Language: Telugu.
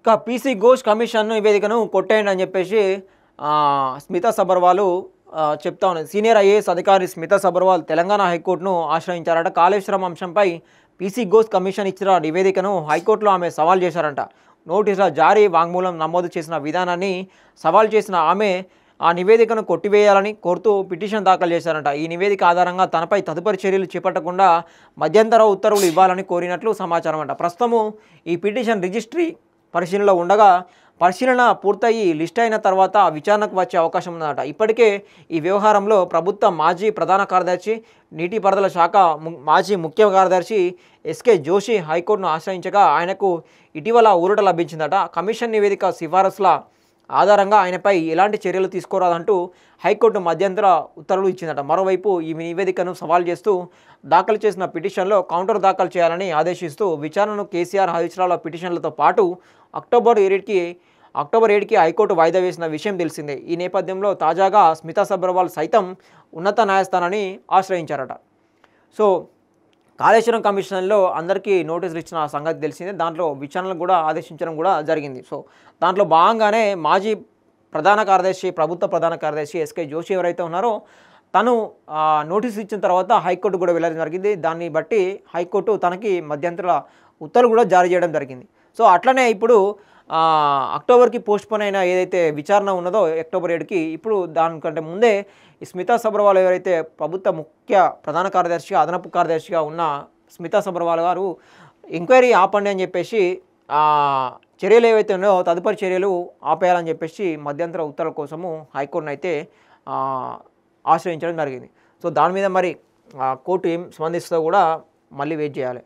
ఇక పీసీ ఘోష్ కమిషన్ నివేదికను కొట్టేయండి అని చెప్పేసి స్మితా సబర్వాల్ చెప్తా ఉన్నది. సీనియర్ ఐఏఎస్ అధికారి స్మితా సబర్వాల్ తెలంగాణ హైకోర్టును ఆశ్రయించారట. కాళేశ్వరం అంశంపై పీసీ ఘోష్ కమిషన్ ఇచ్చిన నివేదికను హైకోర్టులో ఆమె సవాల్ చేశారంట. నోటీసుల జారీ, వాంగ్మూలం నమోదు చేసిన విధానాన్ని సవాల్ చేసిన ఆమె ఆ నివేదికను కొట్టివేయాలని కోరుతూ పిటిషన్ దాఖలు చేశారంట. ఈ నివేదిక ఆధారంగా తనపై తదుపరి చర్యలు చేపట్టకుండా మధ్యంతర ఉత్తర్వులు ఇవ్వాలని కోరినట్లు సమాచారం అంట. ప్రస్తుతము ఈ పిటిషన్ రిజిస్ట్రీ పరిశీలనలో ఉండగా పరిశీలన పూర్తయి లిస్ట్ అయిన తర్వాత విచారణకు వచ్చే అవకాశం ఉందన్నట. ఇప్పటికే ఈ వ్యవహారంలో ప్రభుత్వ మాజీ ప్రధాన కార్యదర్శి, నీటిపారుదల శాఖ మాజీ ముఖ్య కార్యదర్శి ఎస్కే జోషి హైకోర్టును ఆశ్రయించగా ఆయనకు ఇటీవల ఊరట లభించిందట. కమిషన్ నివేదిక సిఫారసుల ఆధారంగా ఆయనపై ఎలాంటి చర్యలు తీసుకోరాదంటూ హైకోర్టు మధ్యంతర ఉత్తర్వులు ఇచ్చిందట. మరోవైపు ఈ నివేదికను సవాల్ చేస్తూ దాఖలు చేసిన పిటిషన్లో కౌంటర్ దాఖలు చేయాలని ఆదేశిస్తూ విచారణను కేసీఆర్, హరీష్ రావుల పిటిషన్లతో పాటు అక్టోబర్ 7కి హైకోర్టు వాయిదా వేసిన విషయం తెలిసిందే. ఈ నేపథ్యంలో తాజాగా స్మితా సబర్వాల్ సైతం ఉన్నత న్యాయస్థానాన్ని ఆశ్రయించారట. సో కాళేశ్వరం కమిషన్లో అందరికీ నోటీసులు ఇచ్చిన సంగతి తెలిసిందే. దాంట్లో విచారణలు కూడా ఆదేశించడం కూడా జరిగింది. సో దాంట్లో భాగంగానే మాజీ ప్రభుత్వ ప్రధాన కార్యదర్శి ఎస్కే జోషి ఎవరైతే ఉన్నారో తను నోటీసు ఇచ్చిన తర్వాత హైకోర్టు కూడా వెళ్ళడం జరిగింది. దాన్ని బట్టి హైకోర్టు తనకి మధ్యంతర ఉత్తర్వులు కూడా జారీ చేయడం జరిగింది. సో అట్లనే ఇప్పుడు అక్టోబర్కి పోస్ట్పోన్ అయిన ఏదైతే విచారణ ఉన్నదో అక్టోబర్ 7కి, ఇప్పుడు దానికంటే ముందే ఈ స్మితా సబర్వాల్ ఎవరైతే ప్రభుత్వ ముఖ్య ప్రధాన కార్యదర్శిగా, అదనపు కార్యదర్శిగా ఉన్న స్మితా సబర్వాల్ గారు ఎంక్వైరీ ఆపండి అని చెప్పేసి చర్యలు ఏవైతే ఉన్నాయో తదుపరి చర్యలు ఆపేయాలని చెప్పేసి మధ్యంతర ఉత్తర్వుల కోసము హైకోర్టును అయితే ఆశ్రయించడం జరిగింది. సో దాని మీద మరి కోర్టు ఏం స్పందిస్తుందో కూడా మళ్ళీ వెయిట్ చేయాలి.